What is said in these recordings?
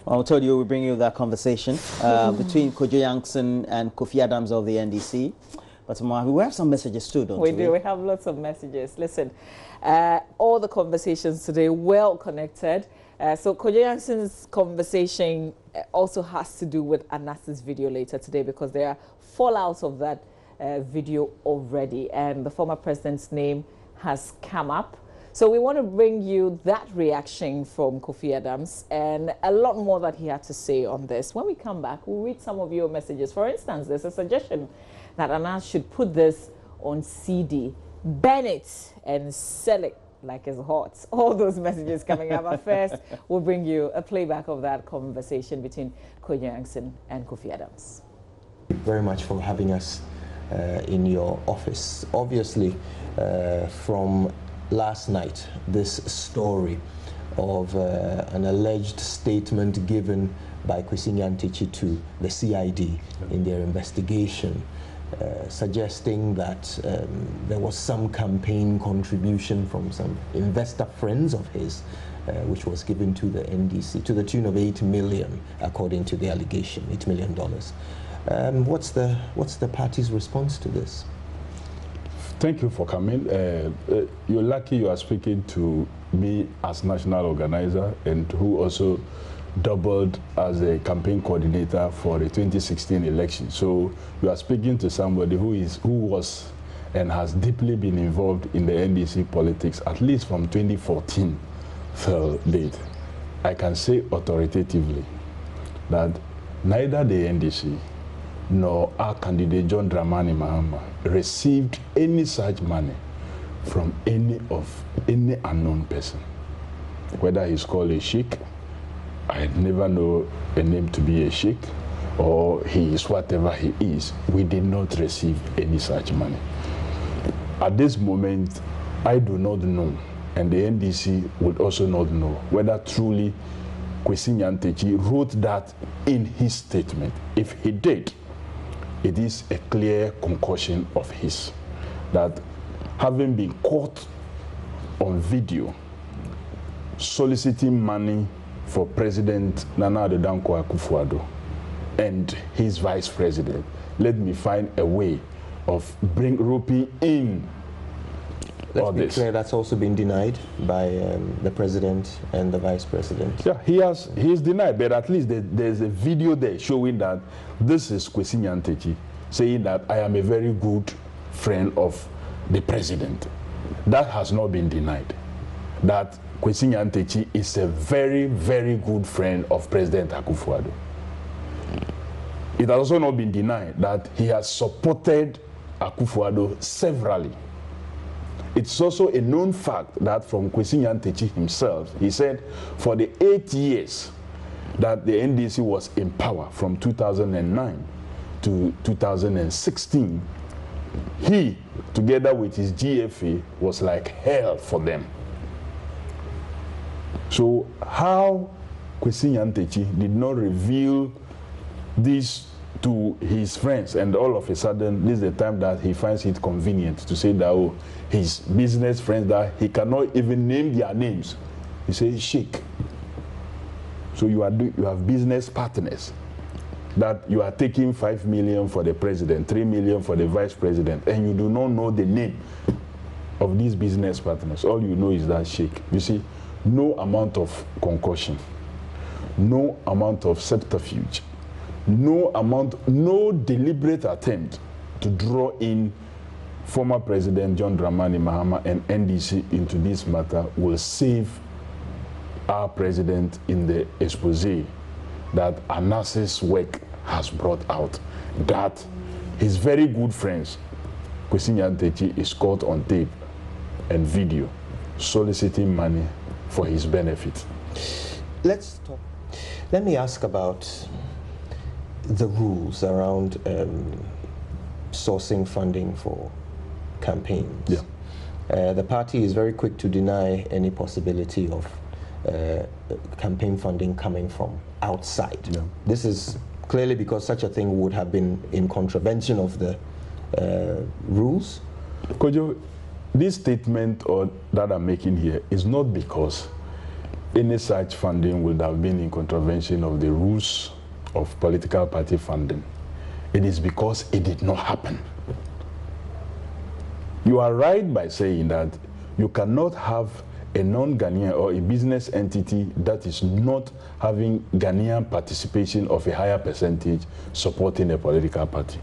Well, I told you we'll bring you that conversation between Kojo Yankson and Kofi Adams of the NDC. But we have some messages too, don't we? We do. We have lots of messages. Listen, all the conversations today well connected. So Kojo Yankson's conversation also has to do with Anas's video later today, because there are fallouts of that video already, and the former president's name has come up. So we want to bring you that reaction from Kofi Adams and a lot more that he had to say on this. When we come back, we'll read some of your messages. For instance, there's a suggestion that Anas should put this on CD, burn it, and sell it like it's hot. All those messages coming up. But first, we'll bring you a playback of that conversation between Kojo Yankson and Kofi Adams. Thank you very much for having us in your office. Obviously, from last night, this story of an alleged statement given by Kwesi Nyantakyi to the CID in their investigation, suggesting that there was some campaign contribution from some investor friends of his, which was given to the NDC to the tune of $8 million, according to the allegation, $8 million. What's the party's response to this? Thank you for coming. You're lucky you are speaking to me as national organizer, and who also doubled as a campaign coordinator for the 2016 election. So you are speaking to somebody who was and has deeply been involved in the NDC politics, at least from 2014 till date. I can say authoritatively that neither the NDC nor our candidate John Dramani Mahama received any such money from any unknown person. Whether he's called a sheikh, I never know a name to be a sheikh, or he is whatever he is. We did not receive any such money. At this moment, I do not know, and the NDC would also not know, whether truly Kwesi Nyantakyi wrote that in his statement. If he did, it is a clear concussion of his, that having been caught on video soliciting money for President Nana Addo Dankwa Akufo-Addo and his vice president, let me find a way of roping in. Let's be clear, that's also been denied by the president and the vice president. Yeah, he's denied, but at least there's a video there showing that this is Kwesi Nyantakyi saying that I am a very good friend of the president. That has not been denied. That Kwesi Nyantakyi is a very, very good friend of President Akufo-Addo. It has also not been denied that he has supported Akufo-Addo severally. It's also a known fact that from Kwesi Nyantakyi himself, he said for the 8 years that the NDC was in power from 2009 to 2016, he, together with his GFA, was like hell for them. So how Kwesi Nyantakyi did not reveal this to his friends, and all of a sudden this is the time that he finds it convenient to say that, oh, his business friends that he cannot even name their names, he says sheikh. So you have business partners that you are taking 5 million for the president, 3 million for the vice president, and you do not know the name of these business partners. All you know is that sheikh. You see, no amount of concussion, no amount of subterfuge, no deliberate attempt to draw in former President John Dramani Mahama and NDC into this matter will save our president in the expose that Anas's work has brought out, that his very good friends, Kwesi Nyantakyi, is caught on tape and video soliciting money for his benefit. Let's talk. Let me ask about the rules around sourcing funding for campaigns. Yeah. The party is very quick to deny any possibility of campaign funding coming from outside. Yeah. This is clearly because such a thing would have been in contravention of the rules. Kojo, this statement that I'm making here is not because any such funding would have been in contravention of the rules of political party funding. It is because it did not happen. You are right by saying that you cannot have a non-Ghanaian or a business entity that is not having Ghanaian participation of a higher percentage supporting a political party.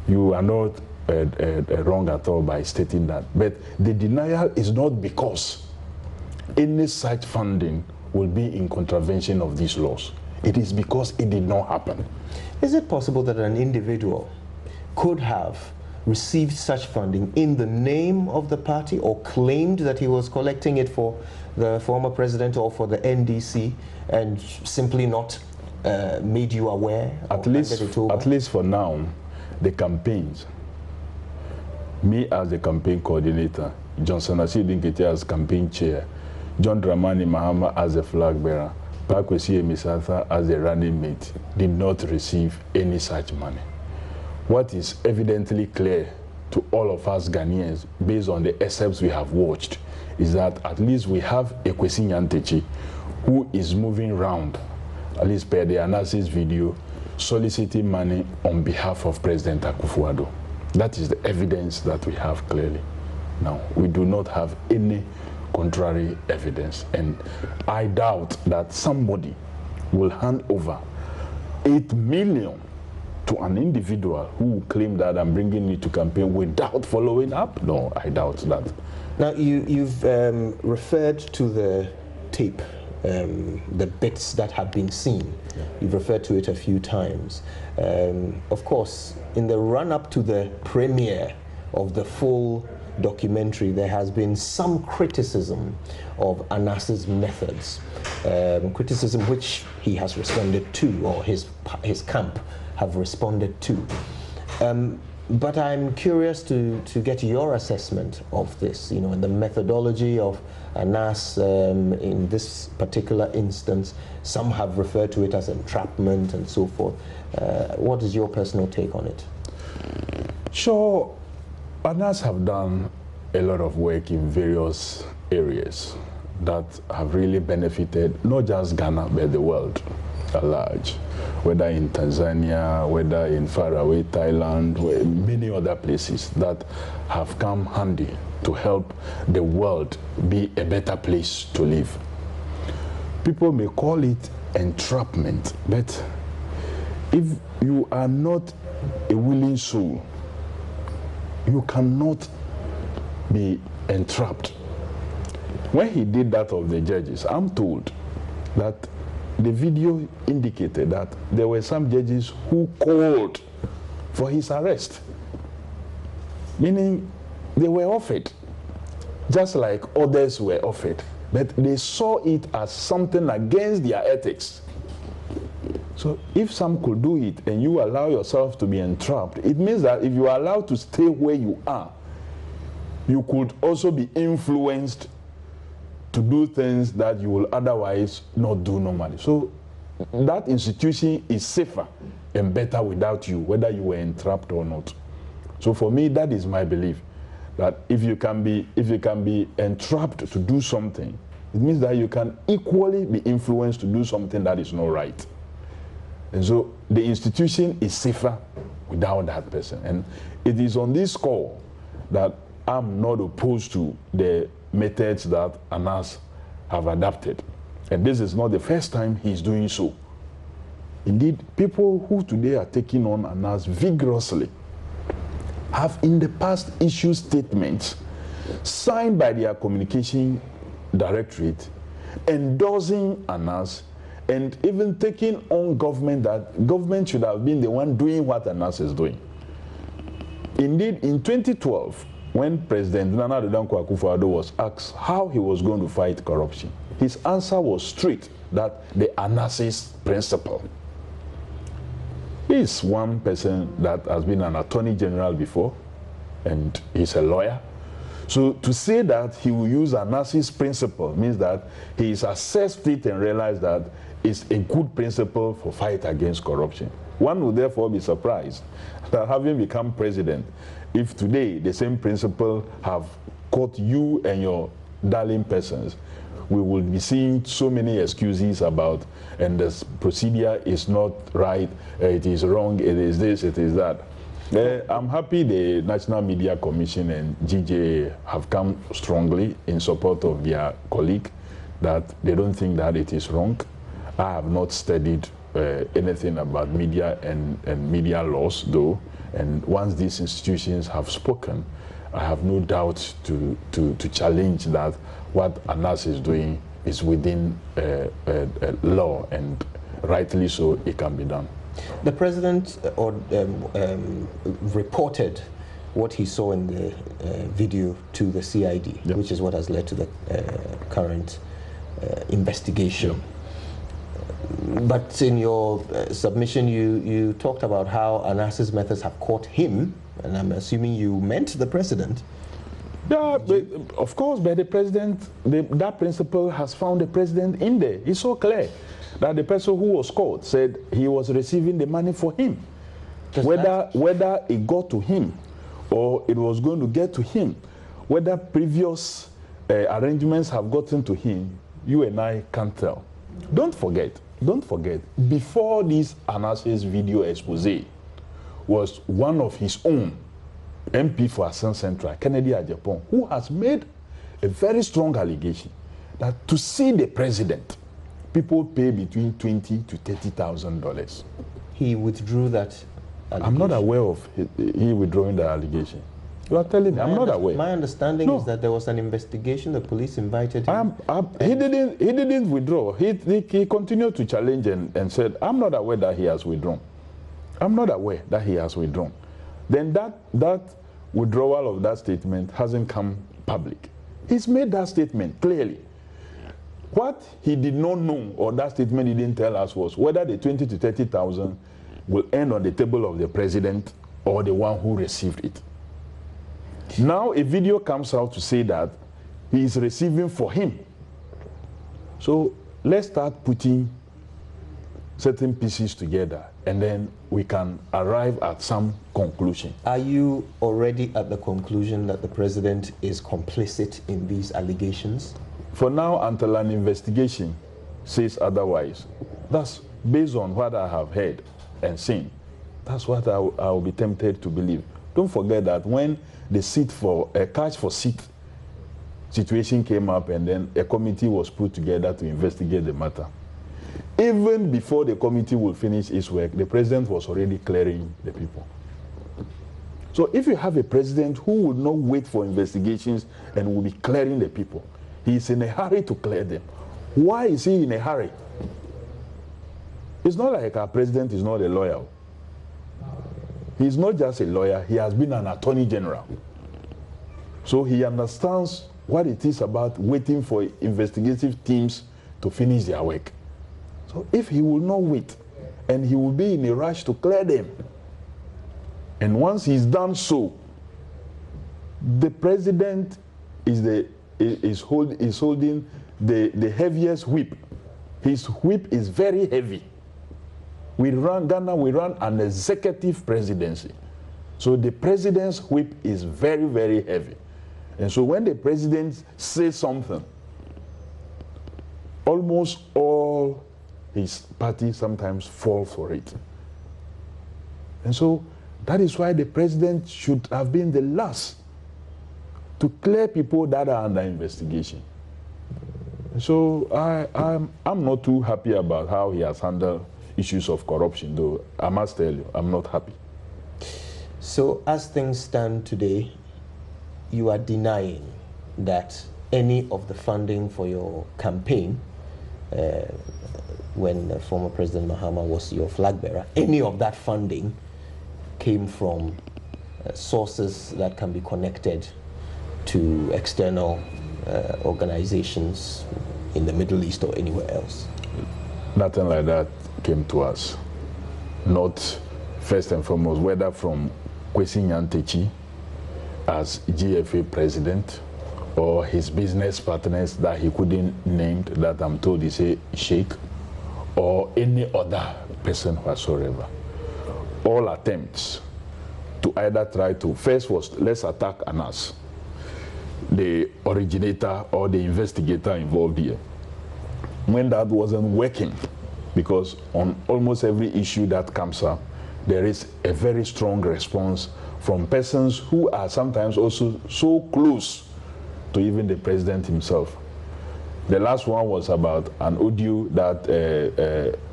You are not wrong at all by stating that. But the denial is not because any such funding will be in contravention of these laws. It is because it did not happen. Is it possible that an individual could have received such funding in the name of the party or claimed that he was collecting it for the former president or for the NDC and simply not made you aware? At least for now, the campaigns, me as the campaign coordinator, Johnson Asidi Nketiah as campaign chair, John Dramani Mahama as the flag bearer, Pakwesi Emisatha as the running mate, did not receive any such money. What is evidently clear to all of us Ghanaians, based on the excerpts we have watched, is that at least we have Ekwesi Nyantechi, who is moving around, at least per the analysis video, soliciting money on behalf of President Akufo-Addo. That is the evidence that we have clearly. Now, we do not have any contrary evidence, and I doubt that somebody will hand over 8 million to an individual who claimed that I'm bringing it to campaign without following up. No, I doubt that. Now, you've referred to the tape, the bits that have been seen. Yeah. You've referred to it a few times. Of course, in the run-up to the premiere of the full documentary, there has been some criticism of Anas's methods, criticism which he has responded to, or his camp have responded to. But I'm curious to get your assessment of this, you know, and the methodology of Anas in this particular instance. Some have referred to it as entrapment and so forth. What is your personal take on it? Sure, Anas have done a lot of work in various areas that have really benefited not just Ghana but the world at large, whether in Tanzania, whether in faraway Thailand, many other places that have come handy to help the world be a better place to live. People may call it entrapment, but if you are not a willing soul, you cannot be entrapped. When he did that of the judges, I'm told that the video indicated that there were some judges who called for his arrest, meaning they were offered, just like others were offered, but they saw it as something against their ethics. So if some could do it and you allow yourself to be entrapped, it means that if you are allowed to stay where you are, you could also be influenced to do things that you will otherwise not do normally. So that institution is safer and better without you, whether you were entrapped or not. So for me, that is my belief, that if you can be entrapped to do something, it means that you can equally be influenced to do something that is not right. And so the institution is safer without that person. And it is on this score that I'm not opposed to the methods that Anas have adapted. And this is not the first time he's doing so. Indeed, people who today are taking on Anas vigorously have in the past issued statements signed by their communication directorate endorsing Anas and even taking on government, that government should have been the one doing what Anas is doing. Indeed, in 2012, when President Nana Addo Dankwa Akufo-Addo was asked how he was going to fight corruption, his answer was straight, that the Anas's principle. He is one person that has been an attorney general before, and he's a lawyer. So to say that he will use Anas's principle means that he is assessed it and realized that it's a good principle for fight against corruption. One would therefore be surprised that having become president, if today the same principle have caught you and your darling persons, we will be seeing so many excuses about, and the procedure is not right, it is wrong, it is this, it is that. I'm happy the National Media Commission and GJ have come strongly in support of their colleague, that they don't think that it is wrong. I have not studied anything about media and media laws, though, and once these institutions have spoken, I have no doubt to challenge that what ANAS is doing is within law, and rightly so it can be done. The president reported what he saw in the video to the CID, yep, which is what has led to the current investigation. Yep. But in your submission, you talked about how ANAS's methods have caught him, and I'm assuming you meant the president. Yeah, but of course, but the president, that principle has found the president in there. It's so clear that the person who was caught said he was receiving the money for him. Whether it got to him or it was going to get to him, whether previous arrangements have gotten to him, you and I can't tell. Don't forget, before this ANAS's video expose was one of his own MP for Assam Central, Kennedy Ajapong, who has made a very strong allegation that to see the president, people pay between $20,000 to $30,000. He withdrew that allegation. I'm not aware of he withdrawing the allegation. You are telling me, I'm not aware. My understanding is that there was an investigation, the police invited him. He didn't withdraw. He continued to challenge and said, I'm not aware that he has withdrawn. I'm not aware that he has withdrawn. Then that withdrawal of that statement hasn't come public. He's made that statement clearly. What he did not know, or that statement he didn't tell us, was whether the 20 to 30,000 will end on the table of the president or the one who received it. Now a video comes out to say that he is receiving for him. So let's start putting certain pieces together, and then we can arrive at some conclusion. Are you already at the conclusion that the president is complicit in these allegations? For now, until an investigation says otherwise, that's based on what I have heard and seen. That's what I will be tempted to believe. Don't forget that when the catch for seat situation came up, and then a committee was put together to investigate the matter, even before the committee will finish its work, the president was already clearing the people. So if you have a president who would not wait for investigations and will be clearing the people, he's in a hurry to clear them. Why is he in a hurry? It's not like our president is not a lawyer. He's not just a lawyer, he has been an attorney general. So he understands what it is about waiting for investigative teams to finish their work. So if he will not wait, and he will be in a rush to clear them, and once he's done so, the president is holding the heaviest whip. His whip is very heavy. Ghana, we run an executive presidency. So the president's whip is very, very heavy. And so when the president says something, almost all his party sometimes fall for it. And so that is why the president should have been the last to clear people that are under investigation. So I'm not too happy about how he has handled issues of corruption, though I must tell you, I'm not happy. So as things stand today, you are denying that any of the funding for your campaign, when former President Mahama was your flag bearer, any of that funding came from sources that can be connected to external organizations in the Middle East or anywhere else? Nothing like that came to us. Not first and foremost, whether from Kwesi Nyantechi as GFA president or his business partners that he couldn't name, that I'm told is a sheikh, or any other person whatsoever. All attempts to either try to, first was let's attack ANAS. the originator or the investigator involved here. When that wasn't working, because on almost every issue that comes up, there is a very strong response from persons who are sometimes also so close to even the president himself. The last one was about an audio that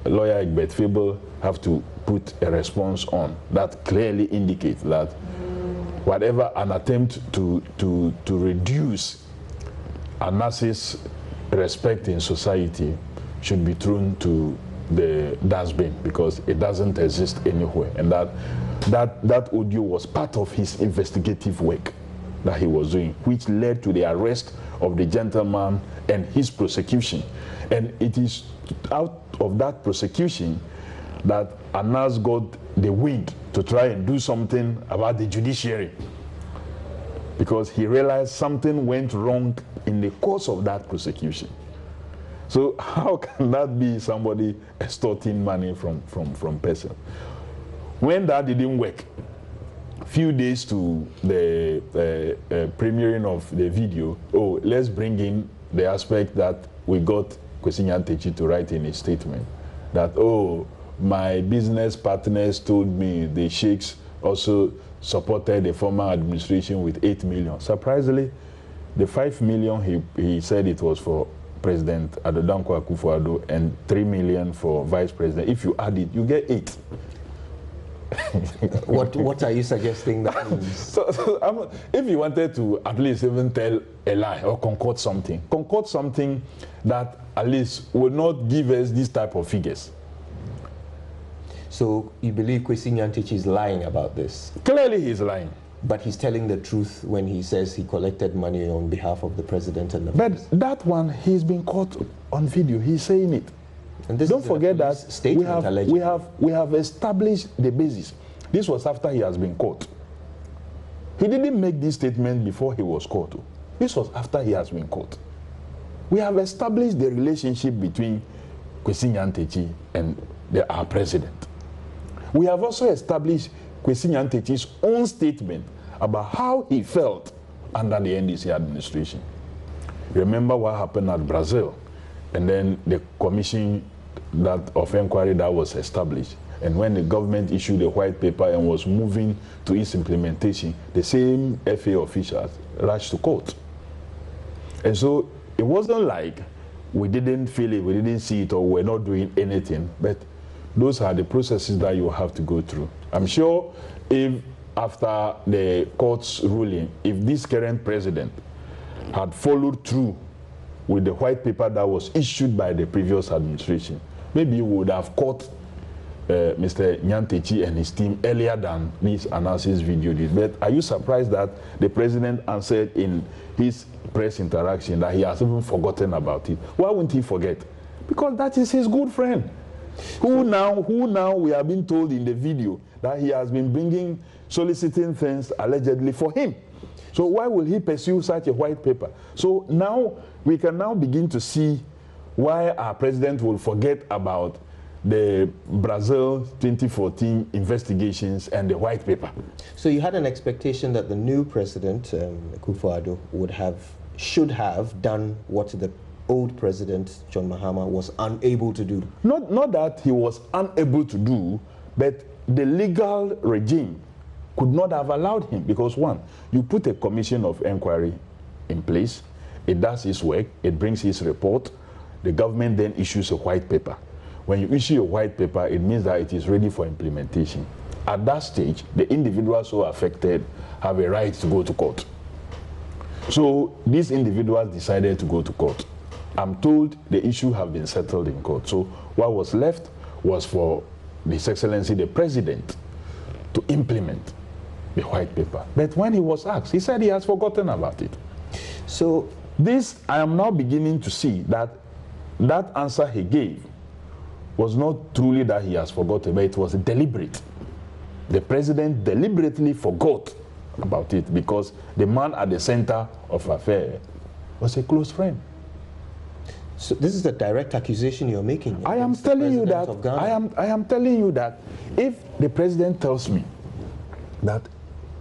lawyer Egbert Fable have to put a response on that clearly indicates that whatever an attempt to reduce Anas's respect in society should be thrown to the dustbin because it doesn't exist anywhere. And that audio was part of his investigative work that he was doing, which led to the arrest of the gentleman and his prosecution. And it is out of that prosecution that Anas got the wind to try and do something about the judiciary, because he realized something went wrong in the course of that prosecution. So how can that be somebody extorting money from person? When that didn't work, few days to the premiering of the video, let's bring in the aspect that we got Kwesi Nyantakyi to write in a statement that, my business partners told me the sheikhs also supported the former administration with 8 million. Surprisingly, the 5 million he said it was for President Adodankwa Akufo-Addo and 3 million for Vice President. If you add it, you get 8. What are you suggesting that means? So if you wanted to at least even tell a lie or concoct something that at least will not give us this type of figures. So you believe Kwesi Nyantakyi is lying about this? Clearly he's lying. But he's telling the truth when he says he collected money on behalf of the president and the But that one, he's been caught on video. He's saying it. And this Don't forget that we have established the basis. This was after he has been caught. He didn't make this statement before he was caught. This was after he has been caught. We have established the relationship between Kwesi Nyantakyi and our president. We have also established Kwesi Nyantakyi's own statement about how he felt under the NDC administration. Remember what happened at Brazil, and then the commission of inquiry that was established. And when the government issued a white paper and was moving to its implementation, the same FA officials rushed to court. And so it wasn't like we didn't feel it, we didn't see it, or we're not doing anything, but those are the processes that you have to go through. I'm sure if after the court's ruling, if this current president had followed through with the white paper that was issued by the previous administration, maybe he would have caught Mr. Nyantakyi and his team earlier than this Anas's video did. But are you surprised that the president answered in his press interaction that he has even forgotten about it? Why wouldn't he forget? Because that is his good friend. Who now we have been told in the video that he has been soliciting things allegedly for him. So why will he pursue such a white paper? So now we can now begin to see why our president will forget about the Brazil 2014 investigations and the white paper. So you had an expectation that the new president, Akufo-Addo, should have done what the old president, John Mahama, was unable to do. Not that he was unable to do, but the legal regime could not have allowed him, because one, you put a commission of inquiry in place, it does its work, it brings its report, the government then issues a white paper. When you issue a white paper, it means that it is ready for implementation. At that stage, the individuals who are affected have a right to go to court. So these individuals decided to go to court. I'm told the issue have been settled in court. So what was left was for His Excellency the President to implement the white paper. But when he was asked, he said he has forgotten about it. So this, I am now beginning to see that that answer he gave was not truly that he has forgotten, but it was deliberate. The president deliberately forgot about it because the man at the center of affair was a close friend. So this is a direct accusation you're making. I am telling you that. I am telling you that if the president tells me that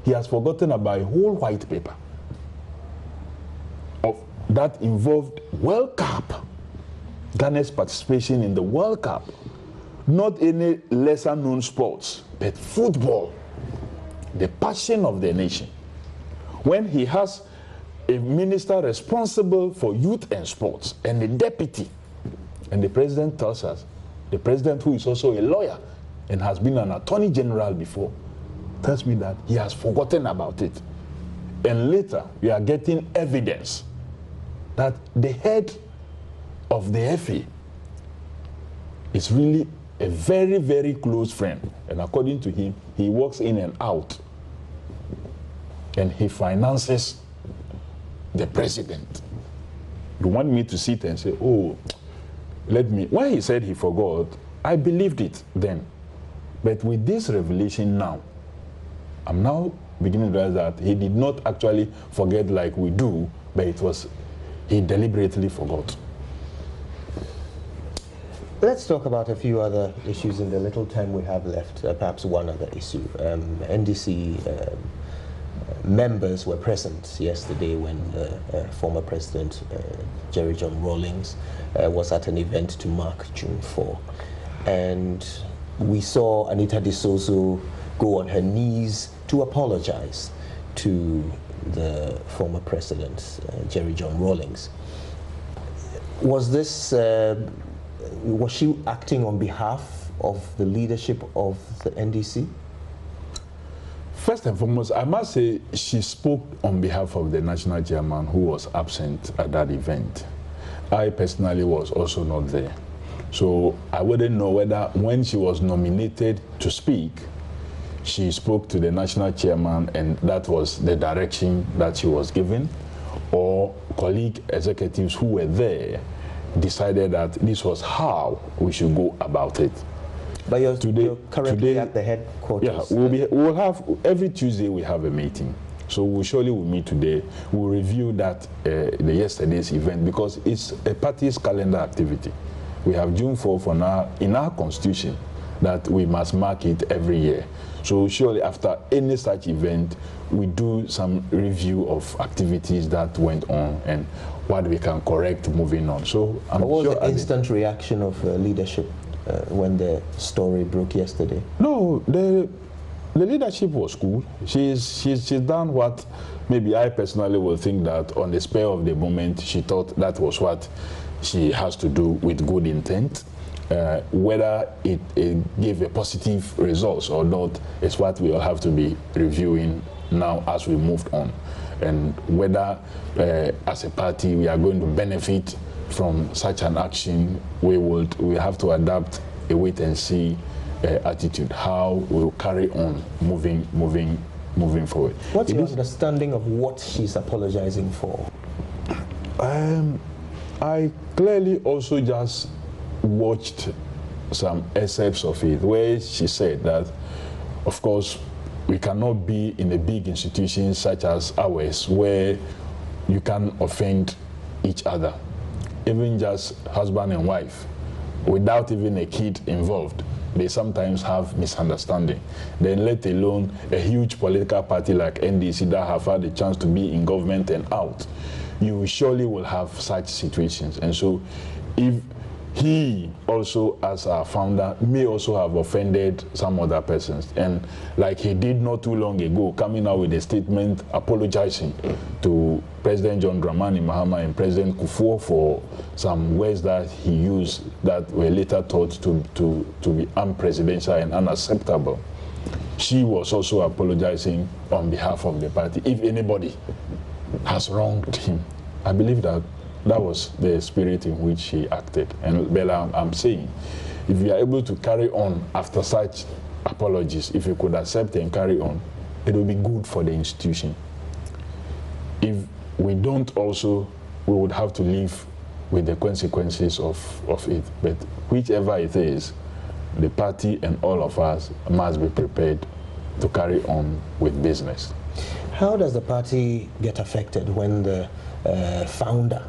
he has forgotten about a whole white paper, that involved World Cup, Ghana's participation in the World Cup, not any lesser known sports, but football, the passion of the nation. When he has a minister responsible for youth and sports and a deputy, and the president tells us, the president who is also a lawyer and has been an attorney general before, tells me that he has forgotten about it. And later, we are getting evidence that the head of the FA is really a very, very close friend. And according to him, he walks in and out. And he finances the president. You want me to sit and say, oh, let me. When he said he forgot, I believed it then. But with this revelation now, I'm now beginning to realize that he did not actually forget like we do, but it was, he deliberately forgot. Let's talk about a few other issues in the little time we have left. Perhaps one other issue. NDC members were present yesterday when former President Jerry John Rawlings was at an event to mark June 4. And we saw Anita Disoso go on her knees to apologize to the former President, Jerry John Rawlings. Was this, was she acting on behalf of the leadership of the NDC? First and foremost, I must say she spoke on behalf of the national chairman who was absent at that event. I personally was also not there. So I wouldn't know whether when she was nominated to speak, she spoke to the national chairman and that was the direction that she was given, or colleague executives who were there decided that this was how we should go about it. But you're currently at the headquarters. Yeah, we'll have, every Tuesday we have a meeting. So we surely will meet today. We'll review that, the yesterday's event, because it's a party's calendar activity. We have June 4 for now in our constitution that we must mark it every year. So surely after any such event, we do some review of activities that went on and what we can correct moving on. So I'm what was sure the instant reaction of leadership when the story broke yesterday? No, the leadership was cool. She's done what maybe I personally will think that on the spur of the moment she thought that was what she has to do with good intent. Whether it gave a positive results or not is what we will have to be reviewing now as we moved on, and whether as a party we are going to benefit from such an action. We have to adapt a wait and see attitude, how we'll carry on moving forward. What's your understanding of what she's apologizing for? I clearly also just watched some excerpts of it where she said that, of course, we cannot be in a big institution such as ours where you can offend each other, even just husband and wife, without even a kid involved. They sometimes have misunderstanding. Then let alone a huge political party like NDC that have had a chance to be in government and out. You surely will have such situations. And so if he also, as our founder, may also have offended some other persons. And like he did not too long ago, coming out with a statement apologizing to President John Dramani Mahama and President Kufuor for some words that he used that were later thought to be unpresidential and unacceptable. She was also apologizing on behalf of the party. If anybody has wronged him, I believe that that was the spirit in which she acted. And Bella, I'm saying, if you are able to carry on after such apologies, if you could accept and carry on, it will be good for the institution. If we don't also, we would have to live with the consequences of it. But whichever it is, the party and all of us must be prepared to carry on with business. How does the party get affected when the founder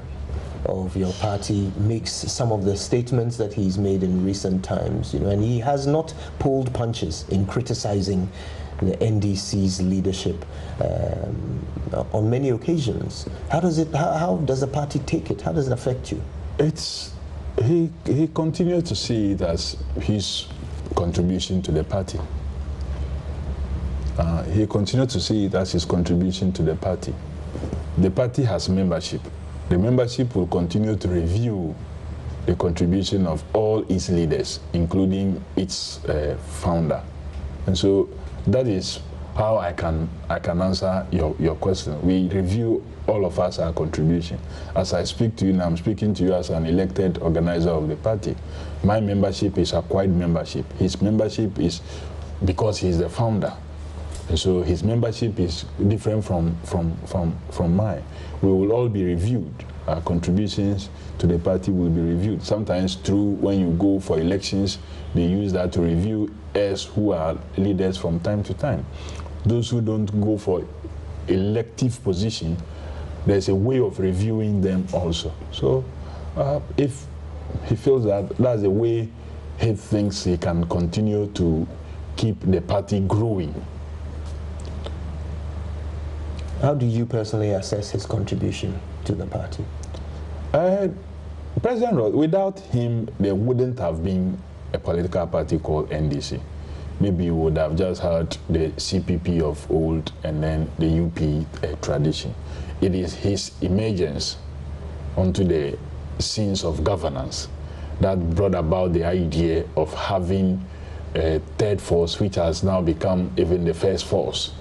of your party makes some of the statements that he's made in recent times, and he has not pulled punches in criticizing the NDC's leadership on many occasions. How does the party take it? How does it affect you? He continues to see it as his contribution to the party. He continues to see it as his contribution to the party. The party has membership. The membership will continue to review the contribution of all its leaders, including its founder. And so that is how I can answer your question. We review, all of us, our contribution. As I speak to you now, I'm speaking to you as an elected organizer of the party. My membership is acquired membership. His membership is because he's the founder. And so his membership is different from mine. We will all be reviewed. Our contributions to the party will be reviewed. Sometimes through, when you go for elections, they use that to review us who are leaders from time to time. Those who don't go for elective position, there's a way of reviewing them also. So if he feels that that's the way he thinks he can continue to keep the party growing. How do you personally assess his contribution to the party? President Ross, without him, there wouldn't have been a political party called NDC. Maybe you would have just had the CPP of old and then the UP tradition. It is his emergence onto the scenes of governance that brought about the idea of having a third force, which has now become even the first force.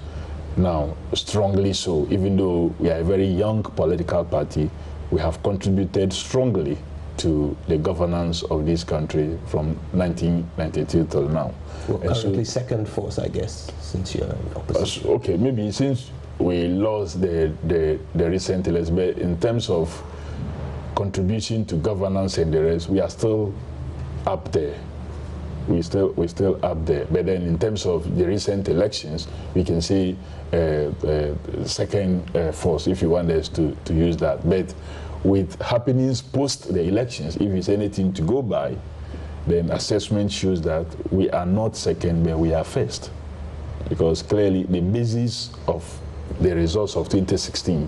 Now, strongly so, even though we are a very young political party, we have contributed strongly to the governance of this country from 1992 till now. Well, currently second force, I guess, since you're in opposition. Okay, maybe since we lost the recent elections, but in terms of contribution to governance and the rest, we are still up there. We're still up there. But then in terms of the recent elections, we can say second force, if you want us to use that. But with happenings post the elections, if it's anything to go by, then assessment shows that we are not second, but we are first. Because clearly the basis of the results of 2016